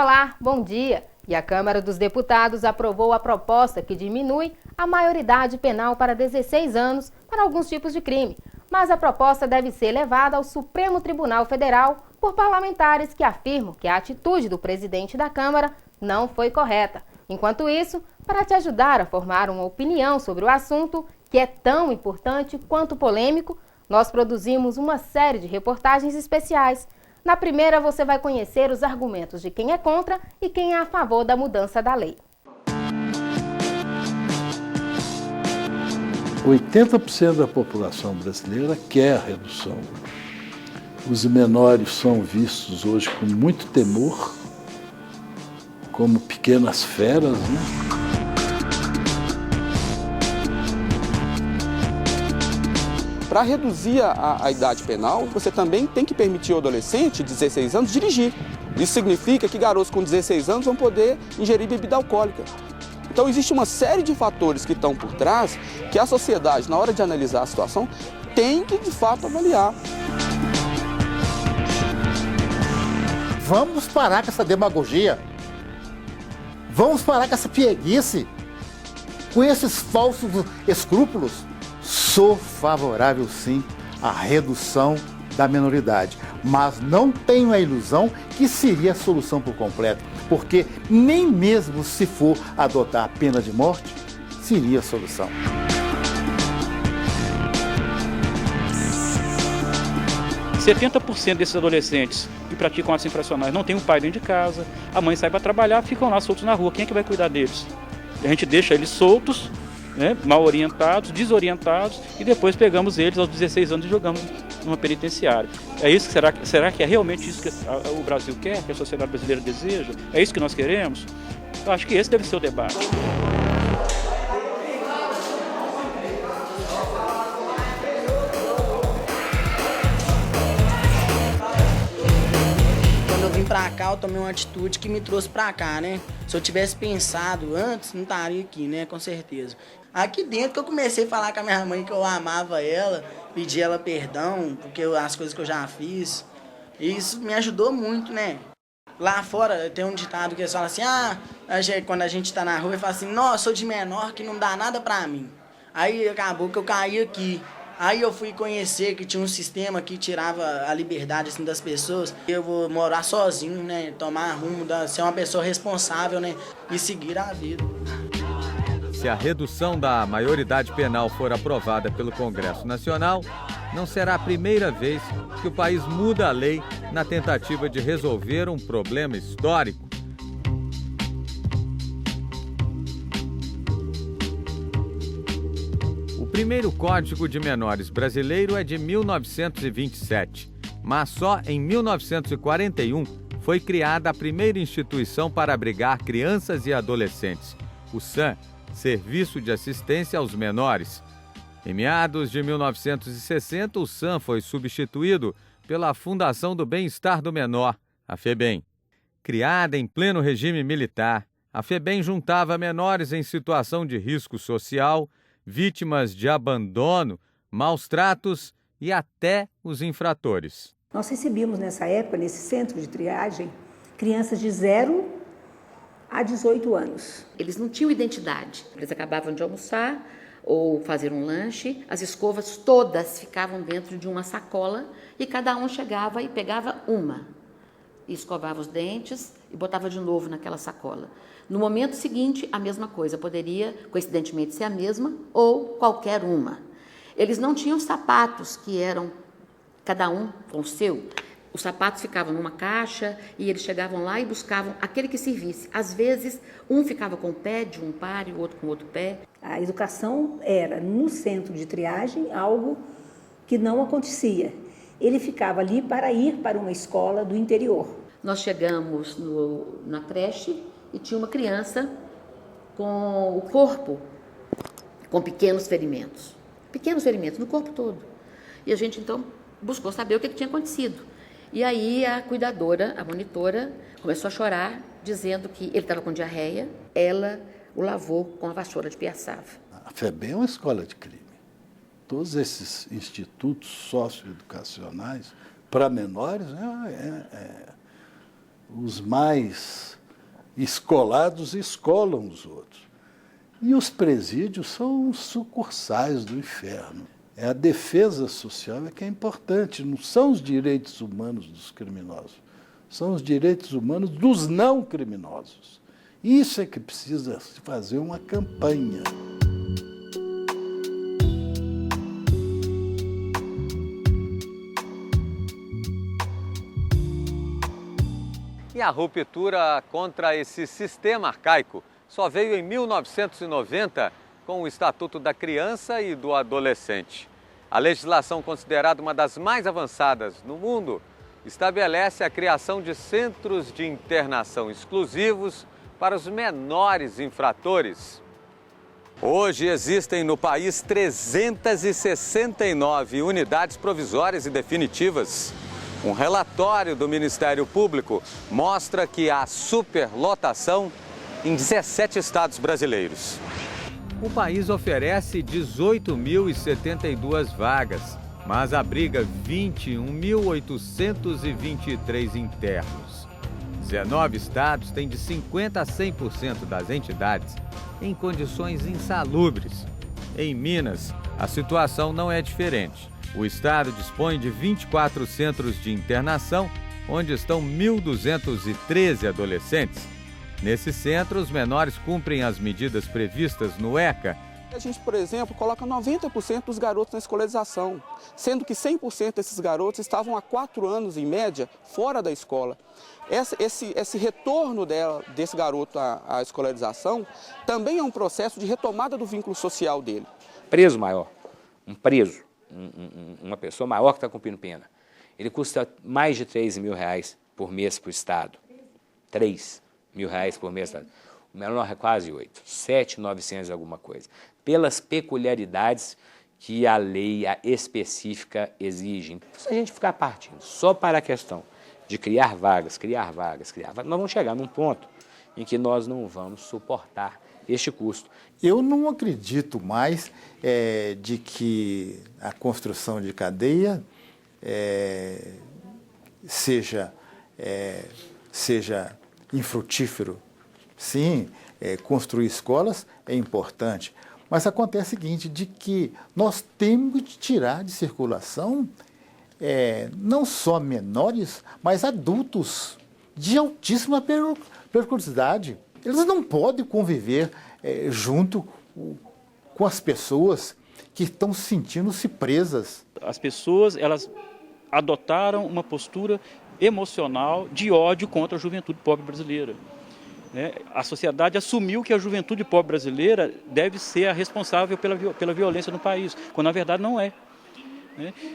Olá, bom dia! E a Câmara dos Deputados aprovou a proposta que diminui a maioridade penal para 16 anos para alguns tipos de crime. Mas a proposta deve ser levada ao Supremo Tribunal Federal por parlamentares que afirmam que a atitude do presidente da Câmara não foi correta. Enquanto isso, para te ajudar a formar uma opinião sobre o assunto, que é tão importante quanto polêmico, nós produzimos uma série de reportagens especiais. Na primeira, você vai conhecer os argumentos de quem é contra e quem é a favor da mudança da lei. 80% da população brasileira quer a redução. Os menores são vistos hoje com muito temor, como pequenas feras, né? Para reduzir a idade penal, você também tem que permitir ao adolescente de 16 anos dirigir. Isso significa que garotos com 16 anos vão poder ingerir bebida alcoólica. Então existe uma série de fatores que estão por trás que a sociedade, na hora de analisar a situação, tem que de fato avaliar. Vamos parar com essa demagogia. Vamos parar com essa pieguice, com esses falsos escrúpulos. Sou favorável, sim, à redução da menoridade, mas não tenho a ilusão que seria a solução por completo, porque nem mesmo se for adotar a pena de morte, seria a solução. – 70% desses adolescentes que praticam atos infracionais não tem um pai dentro de casa, a mãe sai para trabalhar, ficam lá soltos na rua. Quem é que vai cuidar deles? A gente deixa eles soltos, né, mal orientados, desorientados, e depois pegamos eles aos 16 anos e jogamos numa penitenciária. É isso? Será que é realmente isso que o Brasil quer, que a sociedade brasileira deseja? É isso que nós queremos? Eu acho que esse deve ser o debate. Quando eu vim pra cá, eu tomei uma atitude que me trouxe pra cá, né? Se eu tivesse pensado antes, não estaria aqui, né? Com certeza. Aqui dentro que eu comecei a falar com a minha mãe que eu amava ela, pedir ela perdão, porque as coisas que eu já fiz. E isso me ajudou muito, né? Lá fora tem um ditado que eles falam assim, quando a gente tá na rua, ele fala assim, nossa, sou de menor que não dá nada pra mim. Aí acabou que eu caí aqui. Aí eu fui conhecer que tinha um sistema que tirava a liberdade assim, das pessoas. Eu vou morar sozinho, né? Tomar rumo, ser uma pessoa responsável, né? E seguir a vida. Se a redução da maioridade penal for aprovada pelo Congresso Nacional, não será a primeira vez que o país muda a lei na tentativa de resolver um problema histórico. O primeiro Código de Menores brasileiro é de 1927, mas só em 1941 foi criada a primeira instituição para abrigar crianças e adolescentes, o SAM, Serviço de Assistência aos Menores. Em meados de 1960, o SAM foi substituído pela Fundação do Bem-Estar do Menor, a FEBEM. Criada em pleno regime militar, a FEBEM juntava menores em situação de risco social, vítimas de abandono, maus tratos e até os infratores. Nós recebíamos nessa época, nesse centro de triagem, crianças de 0 a 18 anos. Eles não tinham identidade. Eles acabavam de almoçar ou fazer um lanche. As escovas todas ficavam dentro de uma sacola e cada um chegava e pegava uma. E escovava os dentes e botava de novo naquela sacola. No momento seguinte, a mesma coisa. Poderia, coincidentemente, ser a mesma ou qualquer uma. Eles não tinham sapatos que eram cada um com o seu. Os sapatos ficavam numa caixa e eles chegavam lá e buscavam aquele que servisse. Às vezes, um ficava com o pé de um par e o outro com o outro pé. A educação era, no centro de triagem, algo que não acontecia. Ele ficava ali para ir para uma escola do interior. Nós chegamos na creche e tinha uma criança com o corpo com pequenos ferimentos no corpo todo. E a gente, então, buscou saber o que tinha acontecido. E aí a cuidadora, a monitora, começou a chorar, dizendo que ele estava com diarreia, ela o lavou com a vassoura de piaçava. A FEBEM é uma escola de crime. Todos esses institutos socioeducacionais para menores Os mais escolados escolam os outros. E os presídios são sucursais do inferno. É a defesa social que é importante, não são os direitos humanos dos criminosos, são os direitos humanos dos não criminosos. Isso é que precisa se fazer uma campanha. E a ruptura contra esse sistema arcaico só veio em 1990 com o Estatuto da Criança e do Adolescente. A legislação, considerada uma das mais avançadas no mundo, estabelece a criação de centros de internação exclusivos para os menores infratores. Hoje existem no país 369 unidades provisórias e definitivas. Um relatório do Ministério Público mostra que há superlotação em 17 estados brasileiros. O país oferece 18.072 vagas, mas abriga 21.823 internos. 19 estados têm de 50% a 100% das entidades em condições insalubres. Em Minas, a situação não é diferente. O estado dispõe de 24 centros de internação, onde estão 1.213 adolescentes. Nesses centros, os menores cumprem as medidas previstas no ECA. A gente, por exemplo, coloca 90% dos garotos na escolarização, sendo que 100% desses garotos estavam há 4 anos, em média, fora da escola. Esse retorno desse garoto à escolarização também é um processo de retomada do vínculo social dele. Preso maior, uma pessoa maior que está cumprindo pena, ele custa mais de R$3.000 por mês para o Estado. R$3.000 por mês. O menor é quase 8, 7.900 alguma coisa. Pelas peculiaridades que a lei específica exige. Se a gente ficar partindo só para a questão de criar vagas, nós vamos chegar num ponto em que nós não vamos suportar este custo. Eu não acredito mais de que a construção de cadeia seja infrutífero. Sim, construir escolas é importante, mas acontece o seguinte, de que nós temos de tirar de circulação não só menores, mas adultos de altíssima periculosidade. Eles não podem conviver junto com as pessoas que estão sentindo-se presas. As pessoas, elas adotaram uma postura emocional de ódio contra a juventude pobre brasileira. A sociedade assumiu que a juventude pobre brasileira deve ser a responsável pela violência no país, quando na verdade não é.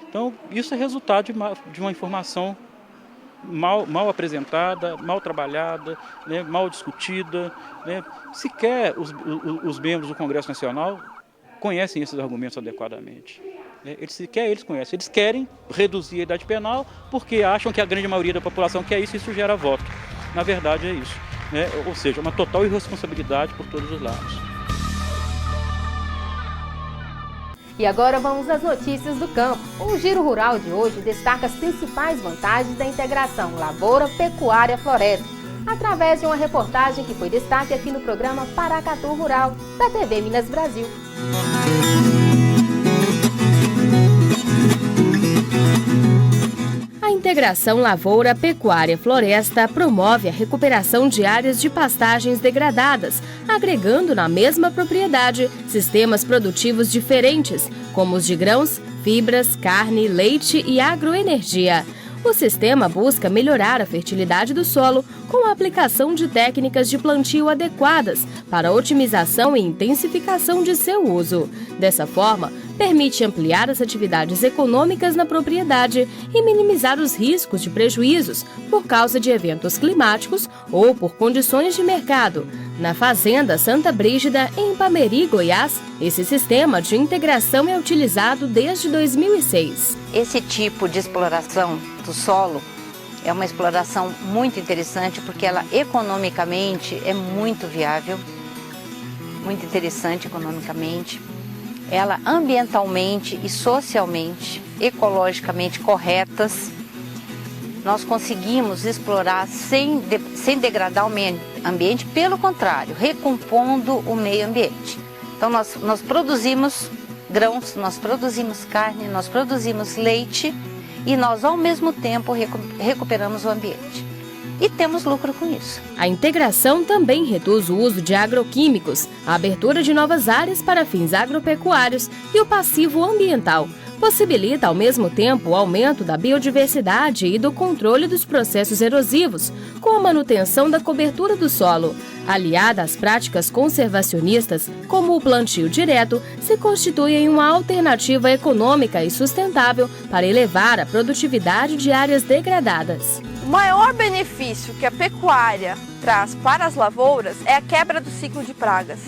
Então, isso é resultado de uma informação mal apresentada, mal trabalhada, mal discutida. Sequer os membros do Congresso Nacional conhecem esses argumentos adequadamente. Eles conhecem. Eles querem reduzir a idade penal porque acham que a grande maioria da população quer isso e isso gera voto. Na verdade é isso. Ou seja, uma total irresponsabilidade por todos os lados. E agora vamos às notícias do campo. O Giro Rural de hoje destaca as principais vantagens da integração lavoura, pecuária, floresta, através de uma reportagem que foi destaque aqui no programa Paracatu Rural, da TV Minas Brasil. A integração lavoura-pecuária-floresta promove a recuperação de áreas de pastagens degradadas, agregando na mesma propriedade sistemas produtivos diferentes, como os de grãos, fibras, carne, leite e agroenergia. O sistema busca melhorar a fertilidade do solo com a aplicação de técnicas de plantio adequadas para otimização e intensificação de seu uso. Dessa forma, permite ampliar as atividades econômicas na propriedade e minimizar os riscos de prejuízos por causa de eventos climáticos ou por condições de mercado. Na Fazenda Santa Brígida, em Ipameri, Goiás, esse sistema de integração é utilizado desde 2006. Esse tipo de exploração do solo é uma exploração muito interessante porque ela economicamente é muito viável, muito interessante economicamente. Ela ambientalmente e socialmente, ecologicamente corretas. nós conseguimos explorar sem degradar o meio ambiente, pelo contrário, recompondo o meio ambiente. Então nós produzimos grãos, nós produzimos carne, nós produzimos leite e nós ao mesmo tempo recuperamos o ambiente. E temos lucro com isso. A integração também reduz o uso de agroquímicos, a abertura de novas áreas para fins agropecuários e o passivo ambiental. Possibilita, ao mesmo tempo, o aumento da biodiversidade e do controle dos processos erosivos, com a manutenção da cobertura do solo. Aliada às práticas conservacionistas, como o plantio direto, se constitui em uma alternativa econômica e sustentável para elevar a produtividade de áreas degradadas. O maior benefício que a pecuária traz para as lavouras é a quebra do ciclo de pragas.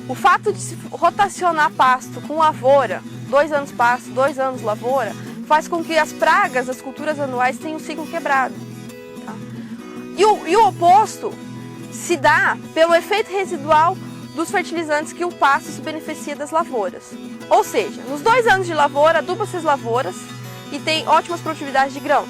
O fato de se rotacionar pasto com lavoura, 2 anos pasto, 2 anos lavoura, faz com que as pragas das culturas anuais tenham um ciclo quebrado. Tá? E o oposto se dá pelo efeito residual dos fertilizantes que o pasto se beneficia das lavouras. Ou seja, nos 2 anos de lavoura, aduba-se as lavouras e tem ótimas produtividades de grãos.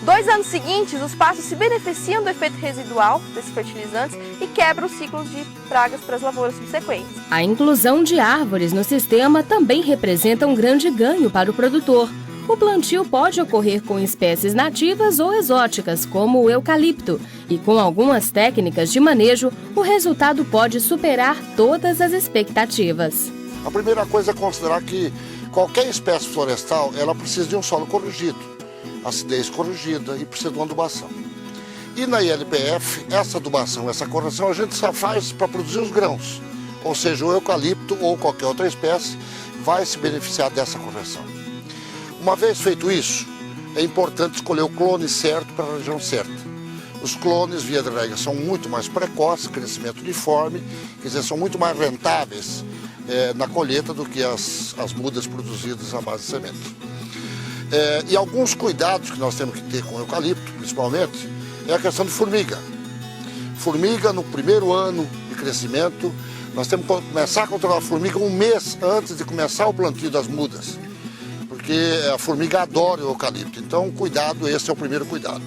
2 anos seguintes, os pastos se beneficiam do efeito residual desses fertilizantes e quebram os ciclos de pragas para as lavouras subsequentes. A inclusão de árvores no sistema também representa um grande ganho para o produtor. O plantio pode ocorrer com espécies nativas ou exóticas, como o eucalipto, e com algumas técnicas de manejo, o resultado pode superar todas as expectativas. A primeira coisa é considerar que qualquer espécie florestal ela precisa de um solo corrigido, acidez corrigida e precisa de uma adubação. E na ILPF, essa adubação, essa correção, a gente só faz para produzir os grãos, ou seja, o eucalipto ou qualquer outra espécie vai se beneficiar dessa correção. Uma vez feito isso, é importante escolher o clone certo para a região certa. Os clones, via de regra, são muito mais precoces, crescimento uniforme, quer dizer, são muito mais rentáveis na colheita do que as mudas produzidas à base de semente. E alguns cuidados que nós temos que ter com o eucalipto, principalmente, é a questão de formiga. Formiga, no primeiro ano de crescimento, nós temos que começar a controlar a formiga 1 mês antes de começar o plantio das mudas, porque a formiga adora o eucalipto. Então, cuidado, esse é o primeiro cuidado.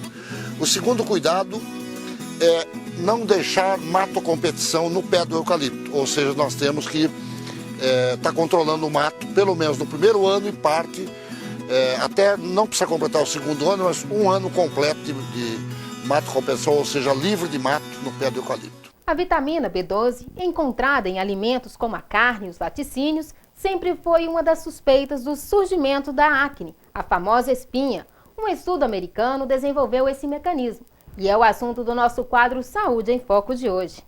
O segundo cuidado é não deixar matocompetição no pé do eucalipto, ou seja, nós temos que estar controlando o mato, pelo menos no primeiro ano e parte, até não precisa completar o segundo ano, mas 1 ano completo de matocompetição, ou seja, livre de mato no pé do eucalipto. A vitamina B12, encontrada em alimentos como a carne e os laticínios, sempre foi uma das suspeitas do surgimento da acne, a famosa espinha. Um estudo americano desenvolveu esse mecanismo e é o assunto do nosso quadro Saúde em Foco de hoje.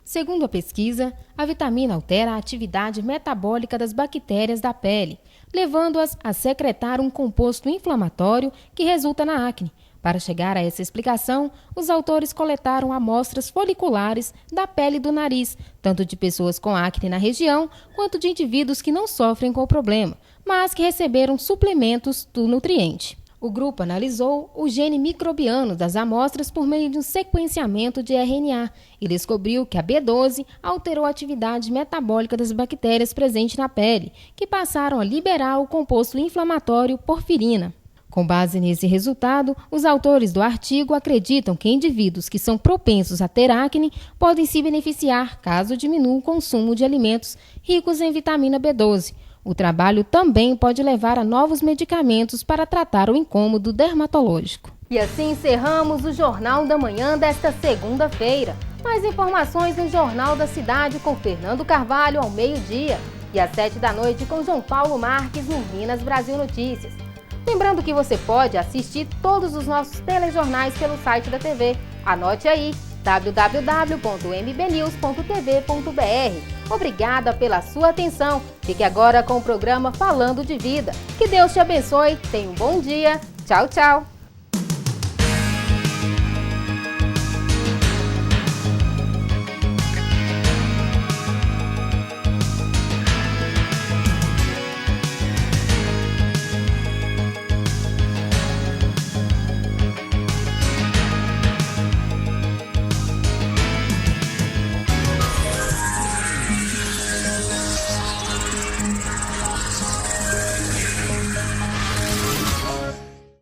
Segundo a pesquisa, a vitamina altera a atividade metabólica das bactérias da pele, levando-as a secretar um composto inflamatório que resulta na acne. Para chegar a essa explicação, os autores coletaram amostras foliculares da pele do nariz, tanto de pessoas com acne na região, quanto de indivíduos que não sofrem com o problema, mas que receberam suplementos do nutriente. O grupo analisou o gene microbiano das amostras por meio de um sequenciamento de RNA e descobriu que a B12 alterou a atividade metabólica das bactérias presentes na pele, que passaram a liberar o composto inflamatório porfirina. Com base nesse resultado, os autores do artigo acreditam que indivíduos que são propensos a ter acne podem se beneficiar caso diminua o consumo de alimentos ricos em vitamina B12. O trabalho também pode levar a novos medicamentos para tratar o incômodo dermatológico. E assim encerramos o Jornal da Manhã desta segunda-feira. Mais informações no Jornal da Cidade com Fernando Carvalho ao meio-dia e às 7h com João Paulo Marques no Minas Brasil Notícias. Lembrando que você pode assistir todos os nossos telejornais pelo site da TV. Anote aí, www.mbnews.tv.br. Obrigada pela sua atenção. Fique agora com o programa Falando de Vida. Que Deus te abençoe. Tenha um bom dia. Tchau, tchau.